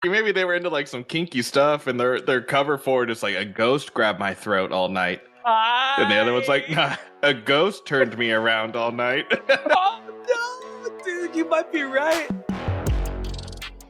Maybe they were into like some kinky stuff, and their cover for it is like a ghost grabbed my throat all night, and the other one's like, nah, a ghost turned me around all night. Oh no, dude, you might be right.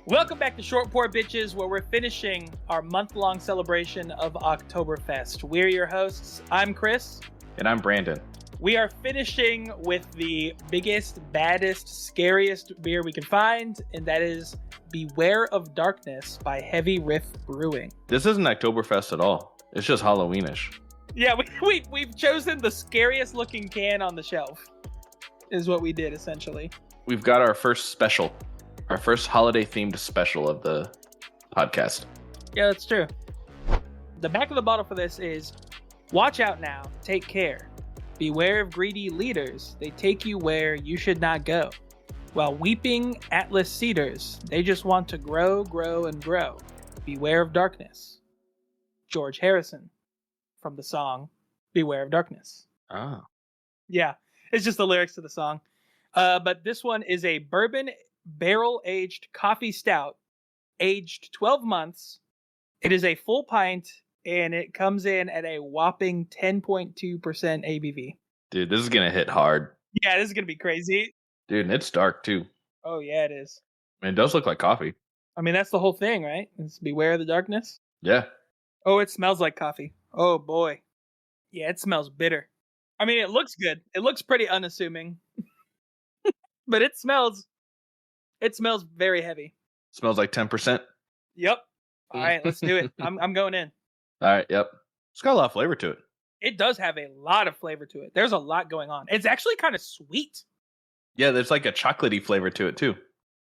Welcome back to Short Poor Bitches, where we're finishing our month-long celebration of Oktoberfest. We're your hosts. I'm Chris. And I'm Brandon. We are finishing with the biggest, baddest, scariest beer we can find, and that is Beware of Darkness by Heavy Riff Brewing. This isn't Oktoberfest at all. It's just Halloweenish. Yeah, we've chosen the scariest looking can on the shelf, is what we did, essentially. We've got our first special. Our first holiday-themed special of the podcast. Yeah, that's true. The back of the bottle for this is, watch out now, take care. Beware of greedy leaders, they take you where you should not go. While weeping Atlas cedars, they just want to grow, grow, and grow. Beware of darkness. George Harrison, from the song Beware of Darkness. Oh. Yeah, it's just the lyrics to the song. But this one is a bourbon barrel-aged coffee stout, aged 12 months. It is a full pint, and it comes in at a whopping 10.2% ABV. Dude, this is going to hit hard. Yeah, this is going to be crazy. Dude, and it's dark, too. Oh, yeah, it is. And it does look like coffee. I mean, that's the whole thing, right? It's beware of the darkness. Yeah. Oh, it smells like coffee. Oh, boy. Yeah, it smells bitter. I mean, it looks good. It looks pretty unassuming. But it smells very heavy. Smells like 10%. Yep. All right, let's do it. I'm going in. All right, yep. It's got a lot of flavor to it. It does have a lot of flavor to it. There's a lot going on. It's actually kind of sweet. Yeah, there's like a chocolatey flavor to it, too.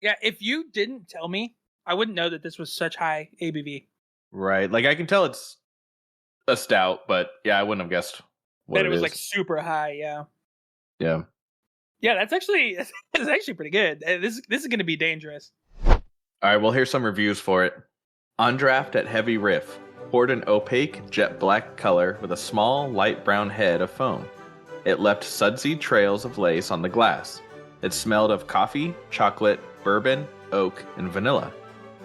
Yeah, if you didn't tell me, I wouldn't know that this was such high ABV. Right. Like, I can tell it's a stout, but yeah, I wouldn't have guessed what That it was is. like super high, yeah. Yeah. Yeah, that's actually pretty good. This is going to be dangerous. All right, well, here's some reviews for it. On draft at Heavy Riff, poured an opaque jet black color with a small light brown head of foam. It left sudsy trails of lace on the glass. It smelled of coffee, chocolate, bourbon, oak, and vanilla.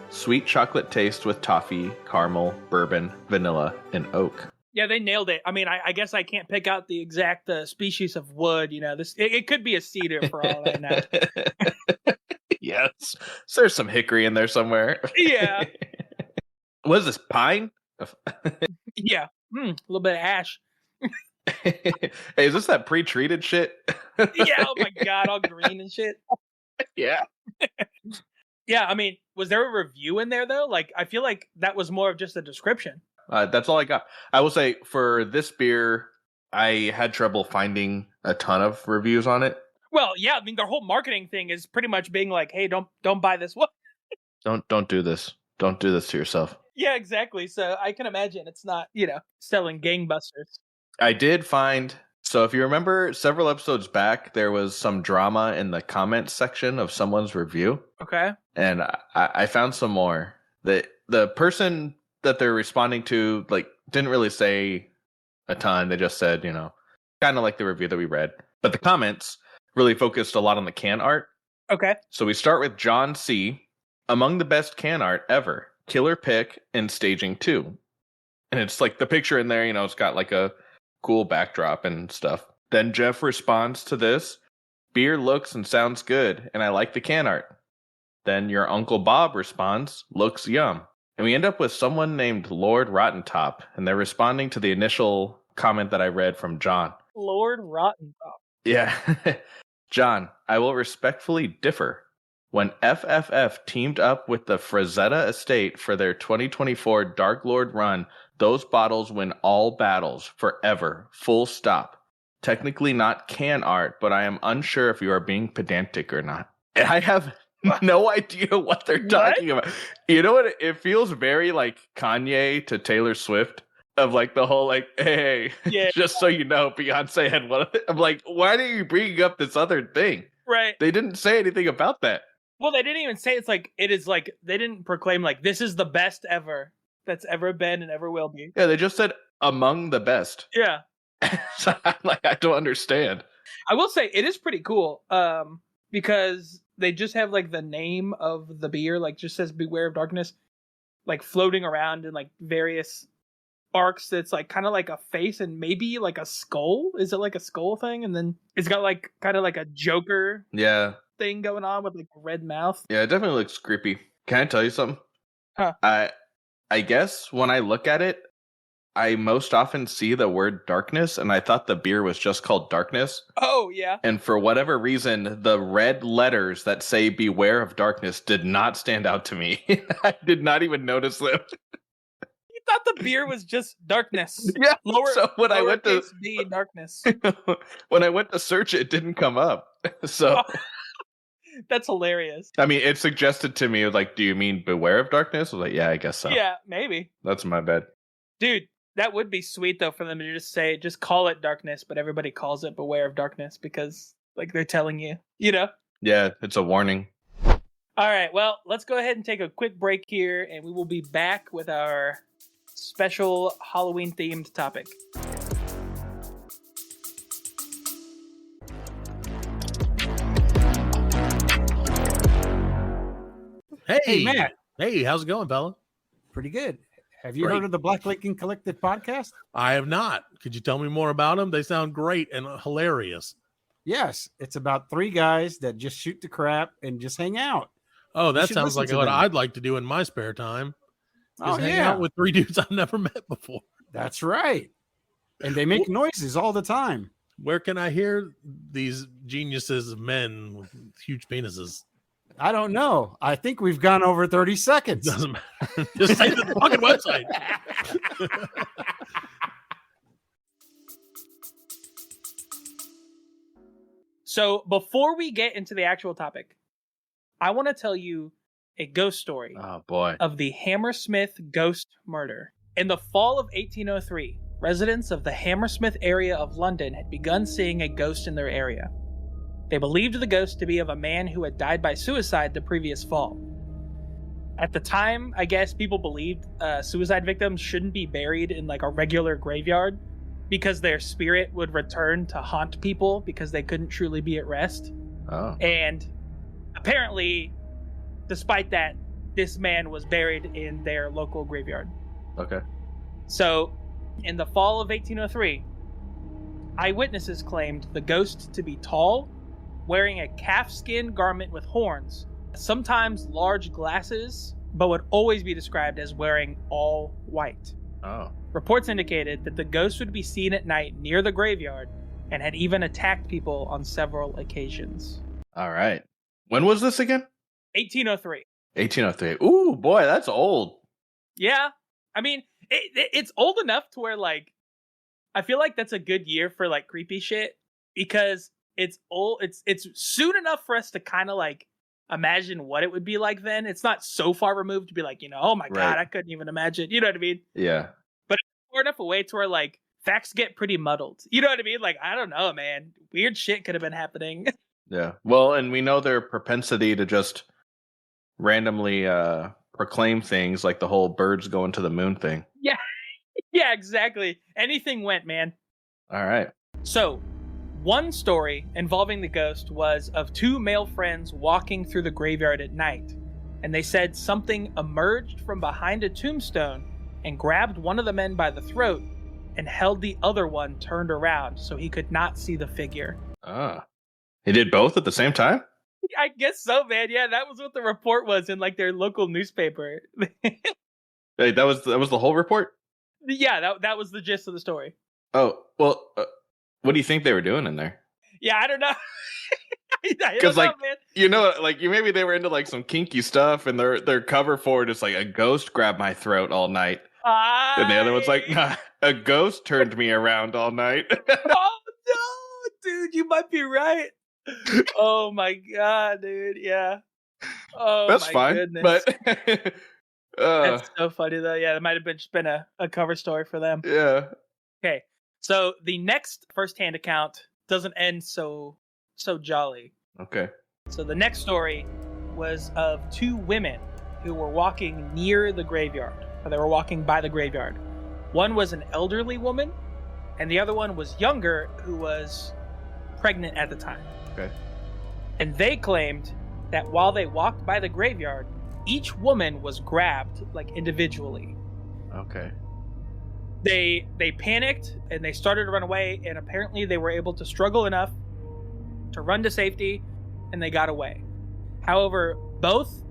Sweet chocolate taste with toffee, caramel, bourbon, vanilla, and oak. Yeah, they nailed it. I mean, I guess I can't pick out the exact species of wood. You know, it could be a cedar for all I know. Yes, so there's some hickory in there somewhere. Yeah. What is this, pine? Yeah, a little bit of ash. Hey, is this that pre-treated shit? Yeah, oh my god, all green and shit. Yeah. Yeah, I mean, was there a review in there though? Like, I feel like that was more of just a description. That's all I got. I will say for this beer, I had trouble finding a ton of reviews on it. Well, yeah, I mean, their whole marketing thing is pretty much being like, "Hey, don't buy this one." Don't do this. Don't do this to yourself. Yeah, exactly. So I can imagine it's not, selling gangbusters. I did find, so if you remember several episodes back, there was some drama in the comments section of someone's review. Okay. And I found some more. The person that they're responding to, like, didn't really say a ton. They just said, kind of like the review that we read. But the comments really focused a lot on the can art. Okay. So we start with John C. Among the best can art ever. Killer pick and staging 2. And it's like the picture in there, it's got like a cool backdrop and stuff. Then Jeff responds to this. Beer looks and sounds good, and I like the can art. Then your Uncle Bob responds, looks yum. And we end up with someone named Lord Rottentop, and they're responding to the initial comment that I read from John. Lord Rottentop. Yeah. John, I will respectfully differ. When FFF teamed up with the Frazetta Estate for their 2024 Dark Lord run, those bottles win all battles forever, full stop. Technically not can art, but I am unsure if you are being pedantic or not. And I have no idea what they're talking about. You know what? It feels very like Kanye to Taylor Swift. Of like the whole like, hey, just so you know, Beyonce had one of it. I'm like, why are you bringing up this other thing? Right. They didn't say anything about that. Well, they didn't even say it is like, they didn't proclaim like, this is the best ever that's ever been and ever will be. Yeah, they just said among the best. Yeah. So I'm like, I don't understand. I will say it is pretty cool because they just have like the name of the beer, like just says "Beware of Darkness," like floating around in like various arcs. That's like kind of like a face and maybe like a skull. Is it like a skull thing? And then it's got like kind of like a Joker thing going on with like a red mouth. Yeah, it definitely looks creepy. Can I tell you something? Huh. I guess when I look at it, I most often see the word darkness, and I thought the beer was just called Darkness. Oh, yeah. And for whatever reason, the red letters that say "Beware of Darkness" did not stand out to me. I did not even notice them. You thought the beer was just Darkness. Yeah. So when I went to B, Darkness. when I went to search it, didn't come up. So that's hilarious. I mean, it suggested to me, like, do you mean "Beware of Darkness"? I was like, yeah, I guess so. Yeah, maybe. That's my bad. Dude, that would be sweet, though, for them to just call it Darkness, but everybody calls it Beware of Darkness because, like, they're telling you, you know? Yeah, it's a warning. All right, well, let's go ahead and take a quick break here, and we will be back with our special Halloween-themed topic. Hey, Matt. Hey, how's it going, fella? Pretty good. Have you heard of the Black Lincoln Collective podcast? I have not. Could you tell me more about them? They sound great and hilarious. Yes. It's about three guys that just shoot the crap and just hang out. Oh, that sounds like what I'd like to do in my spare time. Just hang out with three dudes I've never met before. That's right. And they make noises all the time. Where can I hear these geniuses of men with huge penises? I don't know. I think we've gone over 30 seconds. Doesn't matter. Just say the fucking website. So before we get into the actual topic, I want to tell you a ghost story. Oh, boy. Of the Hammersmith Ghost Murder. In the fall of 1803, residents of the Hammersmith area of London had begun seeing a ghost in their area. They believed the ghost to be of a man who had died by suicide the previous fall. At the time, I guess people believed suicide victims shouldn't be buried in like a regular graveyard because their spirit would return to haunt people because they couldn't truly be at rest. Oh. And apparently, despite that, this man was buried in their local graveyard. Okay. So, in the fall of 1803, eyewitnesses claimed the ghost to be tall, wearing a calfskin garment with horns, sometimes large glasses, but would always be described as wearing all white. Oh. Reports indicated that the ghost would be seen at night near the graveyard and had even attacked people on several occasions. All right. When was this again? 1803. 1803. Ooh, boy, that's old. Yeah. I mean, it's old enough to where, like, I feel like that's a good year for, like, creepy shit because it's old. It's soon enough for us to kind of, like, imagine what it would be like then. It's not so far removed to be like, you know, oh my God, I couldn't even imagine. You know what I mean? Yeah. But it's far enough away to where, like, facts get pretty muddled. You know what I mean? Like, I don't know, man. Weird shit could have been happening. Yeah. Well, and we know their propensity to just randomly proclaim things like the whole birds going to the moon thing. Yeah. Yeah, exactly. Anything went, man. All right. So, one story involving the ghost was of two male friends walking through the graveyard at night, and they said something emerged from behind a tombstone and grabbed one of the men by the throat and held the other one turned around so he could not see the figure. Ah. He did both at the same time? I guess so, man. Yeah, that was what the report was in like their local newspaper. Wait, that was the whole report? Yeah, that was the gist of the story. Oh, well, what do you think they were doing in there? Yeah, I don't know. Because, like, man. You know, like, maybe they were into, like, some kinky stuff, and their cover for it is, like, a ghost grabbed my throat all night. And the other one's like, nah, a ghost turned me around all night. Oh, no, dude, you might be right. Oh, my God, dude, yeah. Oh, that's my fine, goodness. but... That's so funny, though. Yeah, that might have been a cover story for them. Yeah. Okay, so the next first-hand account doesn't end so jolly. Okay. So the next story was of two women who were walking near the graveyard. Or they were walking by the graveyard. One was an elderly woman, and the other one was younger, who was pregnant at the time. Okay. And they claimed that while they walked by the graveyard, each woman was grabbed, like, individually. Okay. They panicked and they started to run away, and apparently they were able to struggle enough to run to safety, and they got away. However, both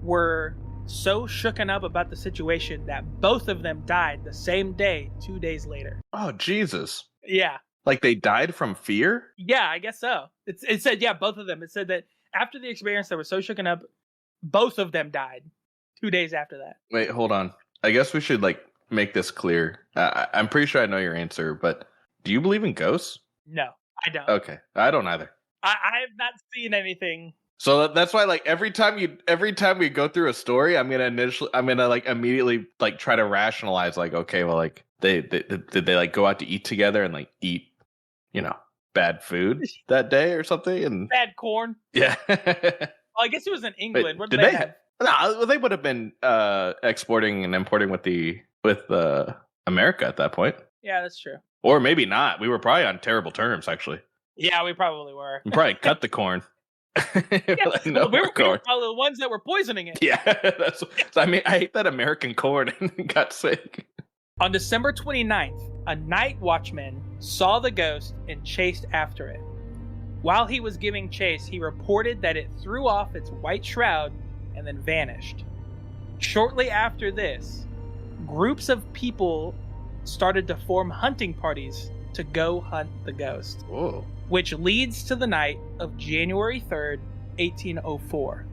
were so shooken up about the situation that both of them died the same day, 2 days later. Oh, Jesus. Yeah. Like they died from fear? Yeah, I guess so. It said, yeah, both of them. It said that after the experience, they were so shooken up, both of them died 2 days after that. Wait, hold on. I guess we should like make this clear. I'm pretty sure I know your answer, but do you believe in ghosts? No, I don't. Okay, I don't either. I have not seen anything. So that's why, like, every time we go through a story, I'm gonna like immediately like try to rationalize, like, okay, well, like did they like go out to eat together and like eat, you know, bad food that day or something? And Bad corn. yeah. Well, I guess it was in England. Wait, What did they have? No, they would have been exporting and importing with America at that point. Yeah, that's true. Or maybe not. We were probably on terrible terms, actually. Yeah, we probably were. We probably cut the corn. Yeah, we were probably the ones that were poisoning it. Yeah, I mean, I ate that American corn and got sick. On December 29th, a night watchman saw the ghost and chased after it. While he was giving chase, he reported that it threw off its white shroud and then vanished. Shortly after this, groups of people started to form hunting parties to go hunt the ghost. Whoa. Which leads to the night of January 3rd, 1804.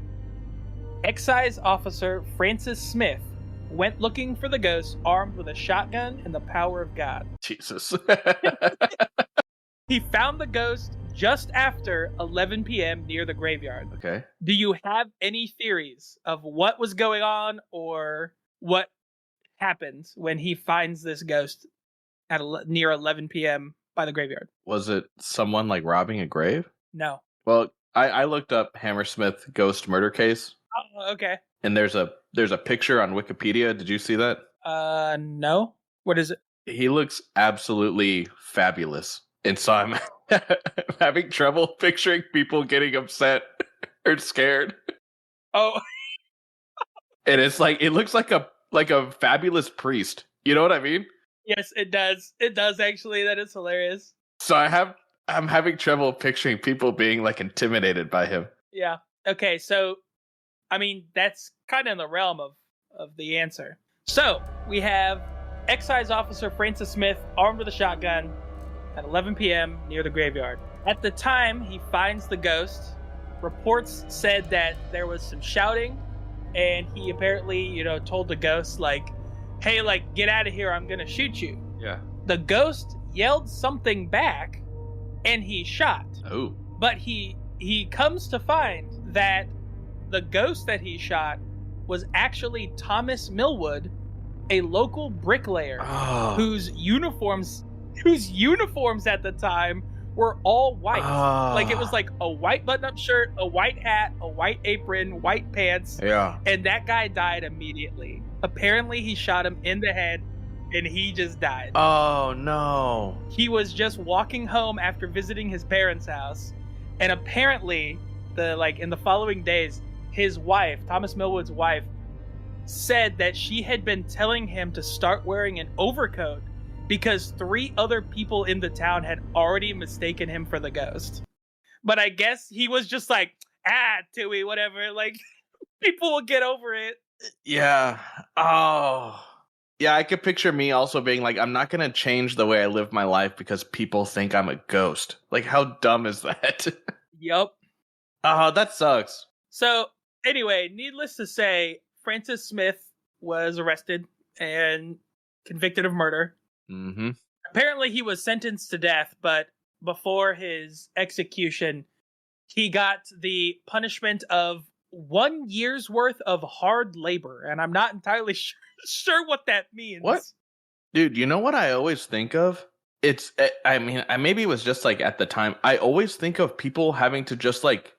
Excise officer Francis Smith went looking for the ghost armed with a shotgun and the power of God. Jesus. He found the ghost just after 11 p.m. near the graveyard. Okay. Do you have any theories of what was going on or what happens when he finds this ghost at near 11 p.m. by the graveyard? Was it someone like robbing a grave? No. Well, I looked up Hammersmith Ghost Murder case. Oh, okay. And there's a picture on Wikipedia. Did you see that? No. What is it? He looks absolutely fabulous. And so I'm having trouble picturing people getting upset or scared. Oh. And it's like, it looks like a fabulous priest. You know what I mean? Yes, it does. It does, actually. That is hilarious. So I'm having trouble picturing people being like intimidated by him. Yeah. Okay, so I mean, that's kind of in the realm of the answer. So we have excise officer Francis Smith armed with a shotgun at 11 p.m. near the graveyard. At the time he finds the ghost, reports said that there was some shouting, and he apparently, told the ghost, like, hey, like, get out of here, I'm gonna shoot you. Yeah. The ghost yelled something back, and he shot. Oh. But he comes to find that the ghost that he shot was actually Thomas Millwood, a local bricklayer whose uniforms at the time were all white. Like, it was like a white button-up shirt, a white hat, a white apron, white pants. Yeah. And that guy died immediately. Apparently, he shot him in the head, and he just died. Oh, no. He was just walking home after visiting his parents' house, and apparently, in the following days, his wife, Thomas Millwood's wife, said that she had been telling him to start wearing an overcoat because 3 other people in the town had already mistaken him for the ghost. But I guess he was just like, Tui, whatever, like, people will get over it. Yeah. Oh. Yeah, I could picture me also being like, I'm not going to change the way I live my life because people think I'm a ghost. Like, how dumb is that? Yup. Oh, that sucks. So, anyway, needless to say, Francis Smith was arrested and convicted of murder. Mm-hmm. Apparently, he was sentenced to death, but before his execution, he got the punishment of 1 year's worth of hard labor, and I'm not entirely sure what that means. What? Dude, you know what I always think of? Maybe it was just like at the time, I always think of people having to just like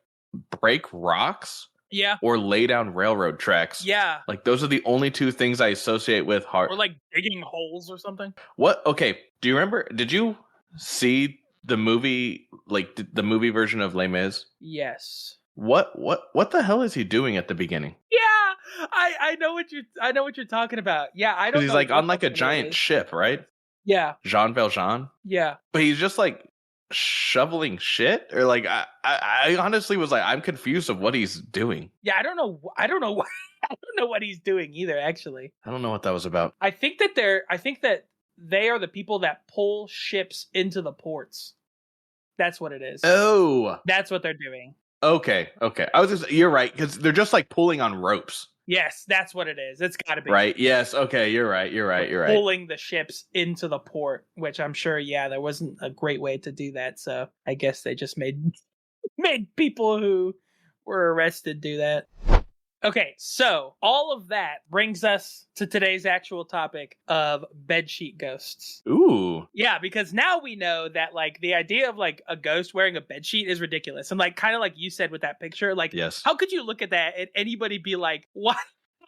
break rocks. Yeah. Or lay down railroad tracks. Yeah. Like, those are the only 2 things I associate with hard. Or like digging holes or something. What? Okay. Do you remember? Did you see the movie, like the movie version of Les Mis? Yes. What the hell is he doing at the beginning? Yeah, I know what you're talking about. Yeah, I don't know. Because he's like on like a giant ship, right? Yeah. Jean Valjean. Yeah. But he's just like shoveling shit, or like I honestly was like, I'm confused of what he's doing. Yeah, I don't know I don't know what he's doing either, actually. I don't know what that was about. I think that they are the people that pull ships into the ports. That's what it is. Oh, that's what they're doing. Okay. You're right, because they're just like pulling on ropes. Yes, that's what it is. It's got to be. Right. Yes. Okay. You're right. Pulling the ships into the port, which I'm sure, there wasn't a great way to do that. So I guess they just made people who were arrested do that. Okay, so all of that brings us to today's actual topic of bedsheet ghosts. Ooh. Yeah, because now we know that like the idea of like a ghost wearing a bedsheet is ridiculous. And like kind of like you said with that picture, like yes. How could you look at that and anybody be like, what?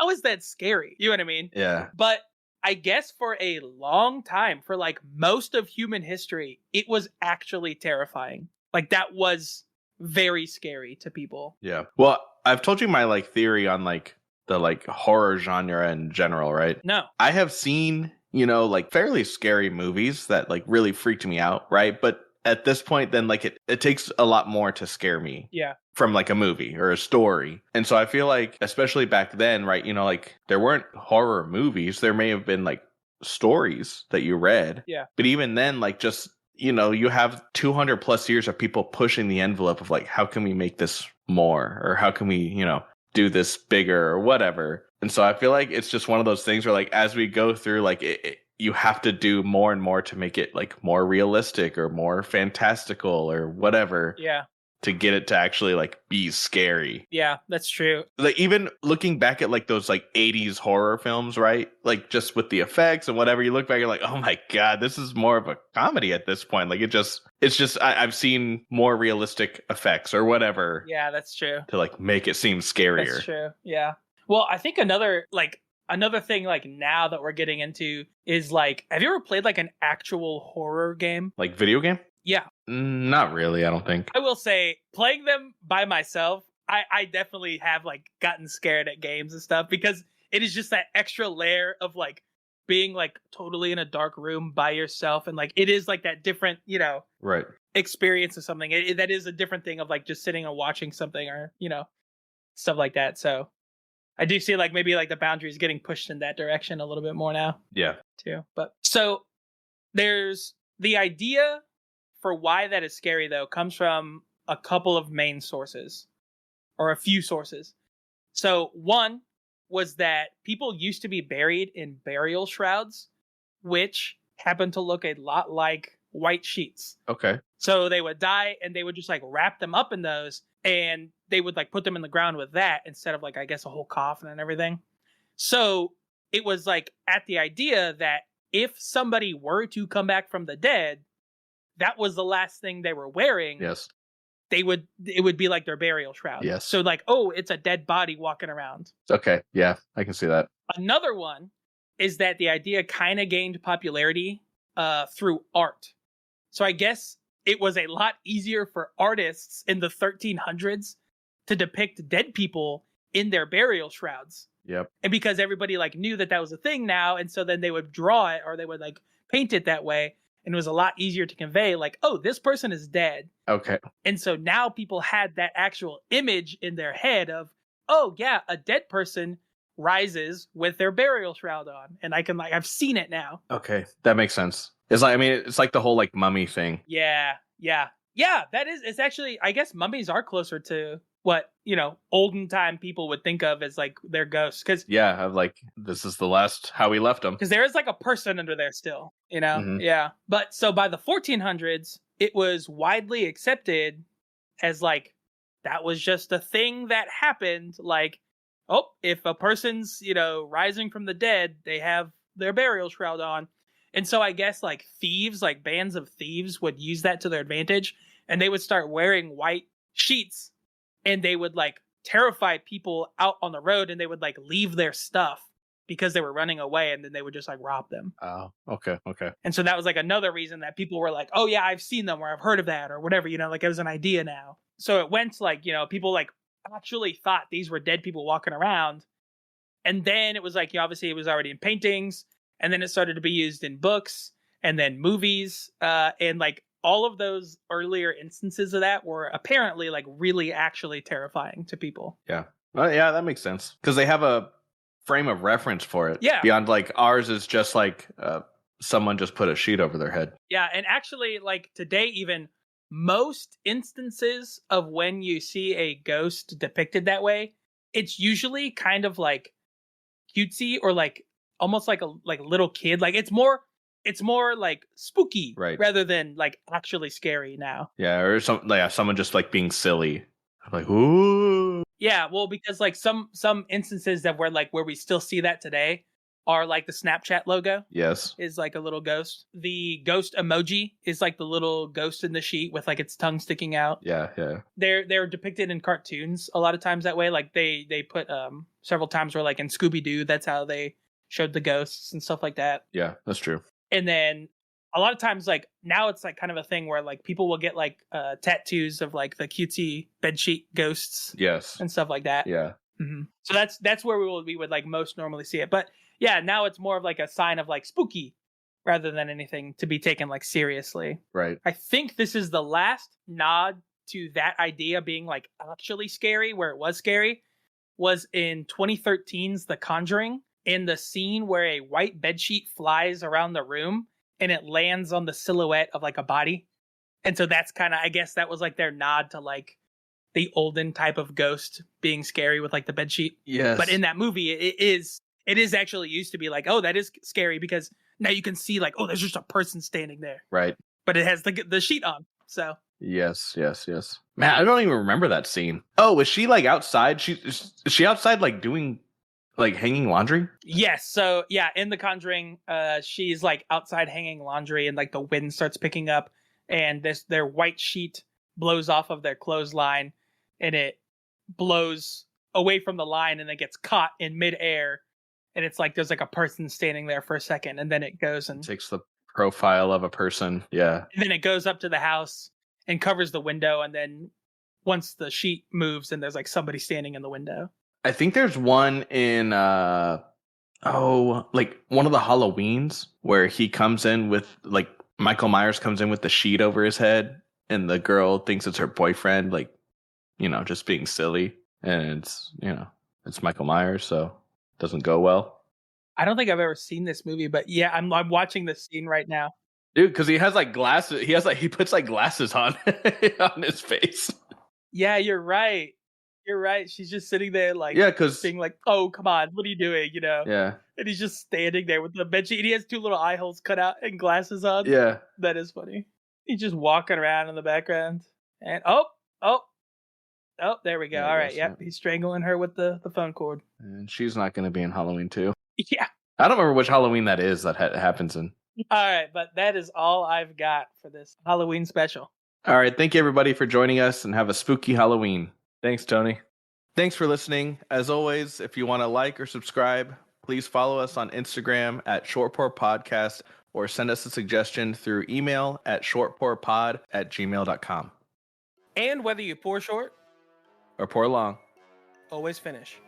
How is that scary? You know what I mean? Yeah. But I guess for a long time, for like most of human history, it was actually terrifying. Like that was very scary to people. Yeah. Well, I've told you my like theory on like the like horror genre in general, right? No. I have seen, like fairly scary movies that like really freaked me out, right? But at this point, then like it takes a lot more to scare me. Yeah. From like a movie or a story. And so I feel like, especially back then, right, like there weren't horror movies. There may have been like stories that you read. Yeah. But even then, like just, you have 200 plus years of people pushing the envelope of like, how can we make this more? Or how can we, do this bigger or whatever? And so I feel like it's just one of those things where like, as we go through, like you have to do more and more to make it like more realistic or more fantastical or whatever. Yeah. To get it to actually like be scary. Yeah, that's true. Like even looking back at like those like 80s horror films, right? Like just with the effects and whatever, you look back, you're like, oh my God, this is more of a comedy at this point. Like I've seen more realistic effects or whatever. Yeah, that's true. To like make it seem scarier. That's true. Yeah. Well, I think another thing like now that we're getting into is like, have you ever played like an actual horror game? Like video game? Yeah. Not really, I don't think. I will say, playing them by myself, I definitely have like gotten scared at games and stuff because it is just that extra layer of like being like totally in a dark room by yourself, and like it is like that different, right, experience of something. That is a different thing of like just sitting and watching something or stuff like that. So I do see like maybe like the boundaries getting pushed in that direction a little bit more now. Yeah. Too. But so there's the idea for why that is scary, though, comes from a couple of main sources, or a few sources. So one was that people used to be buried in burial shrouds, which happen to look a lot like white sheets. Okay. So they would die and they would just like wrap them up in those, and they would like put them in the ground with that instead of like, I guess, a whole coffin and everything. So it was like at the idea that if somebody were to come back from the dead, that was the last thing they were wearing. Yes. It would be like their burial shroud. Yes. So like, oh, it's a dead body walking around. Okay. Yeah, I can see that. Another one is that the idea kind of gained popularity through art. So I guess it was a lot easier for artists in the 1300s to depict dead people in their burial shrouds. Yep. And because everybody like knew that was a thing now, and so then they would draw it or they would like paint it that way. And it was a lot easier to convey, like, oh, this person is dead. Okay. And so now people had that actual image in their head of, oh, yeah, a dead person rises with their burial shroud on. And I can, like, I've seen it now. Okay. That makes sense. It's like, I mean, it's like the whole, like, mummy thing. Yeah. That is, it's actually, I guess mummies are closer to what, olden time people would think of as, like, their ghosts. Cause, yeah, of like, this is the last, how we left them. Because there is, like, a person under there still, Mm-hmm. Yeah. But so by the 1400s, it was widely accepted as, like, that was just a thing that happened. Like, oh, if a person's, rising from the dead, they have their burial shroud on. And so I guess, like, thieves, like, bands of thieves would use that to their advantage. And they would start wearing white sheets. And they would, like, terrify people out on the road. And they would, like, leave their stuff because they were running away. And then they would just, like, rob them. Oh, okay. And so that was, like, another reason that people were like, oh, yeah, I've seen them or I've heard of that or whatever. Like, it was an idea now. So it went, like, people, like, actually thought these were dead people walking around. And then it was like, obviously it was already in paintings, and then it started to be used in books and then movies. And like all of those earlier instances of that were apparently like really actually terrifying to people. Yeah. Well, yeah, that makes sense. Because they have a frame of reference for it. Yeah. Beyond like ours is just like someone just put a sheet over their head. Yeah. And actually, like today, even most instances of when you see a ghost depicted that way, it's usually kind of like cutesy or like almost like a little kid. Like it's more like spooky, right, rather than like actually scary now. Yeah, or someone just like being silly. I'm like, ooh. Yeah, well, because like some instances that where we still see that today are like the Snapchat logo. Yes. Is like a little ghost. The ghost emoji is like the little ghost in the sheet with like its tongue sticking out. Yeah. They're depicted in cartoons a lot of times that way. Like they put several times where like in Scooby-Doo, that's how they showed the ghosts and stuff like that. Yeah, that's true. And then a lot of times, like now it's like kind of a thing where like people will get like tattoos of like the cutesy bedsheet ghosts. Yes. And stuff like that. Yeah. Mm-hmm. So that's where we would like most normally see it. But yeah, now it's more of like a sign of like spooky rather than anything to be taken like seriously. Right. I think this is the last nod to that idea being like actually scary, where it was scary, was in 2013's The Conjuring, in the scene where a white bedsheet flies around the room and it lands on the silhouette of like a body. And so that's kind of, I guess that was like their nod to like the olden type of ghost being scary with like the bedsheet. Yes. But in that movie, it is actually used to be like, oh, that is scary because now you can see like, oh, there's just a person standing there. Right. But it has the sheet on. So. Yes. Man, I don't even remember that scene. Oh, was she like outside? Is she outside like doing like hanging laundry? Yes. So yeah, in The Conjuring, she's like outside hanging laundry and like the wind starts picking up and their white sheet blows off of their clothesline and it blows away from the line and then gets caught in midair. And it's like there's like a person standing there for a second and then it goes and takes the profile of a person. Yeah. And then it goes up to the house and covers the window. And then once the sheet moves and there's like somebody standing in the window. I think there's one in like one of the Halloweens where he comes in with like Michael Myers comes in with the sheet over his head and the girl thinks it's her boyfriend, like, just being silly. And it's Michael Myers, so it doesn't go well. I don't think I've ever seen this movie, but yeah, I'm watching this scene right now. Dude, because he has like glasses. He puts like glasses on on his face. Yeah, you're right. You're right. She's just sitting there like being like, oh, come on, what are you doing? Yeah. And he's just standing there with the bedsheet. And he has two little eye holes cut out and glasses on. Yeah. That is funny. He's just walking around in the background. And oh, there we go. Yeah, all right. Yep. He's strangling her with the phone cord. And she's not going to be in Halloween 2. Yeah. I don't remember which Halloween that is that happens in. All right. But that is all I've got for this Halloween special. All right. Thank you, everybody, for joining us and have a spooky Halloween. Thanks, Tony. Thanks for listening. As always, if you want to like or subscribe, please follow us on Instagram at shortpourpodcast or send us a suggestion through email at shortpourpod@gmail.com. And whether you pour short or pour long, always finish.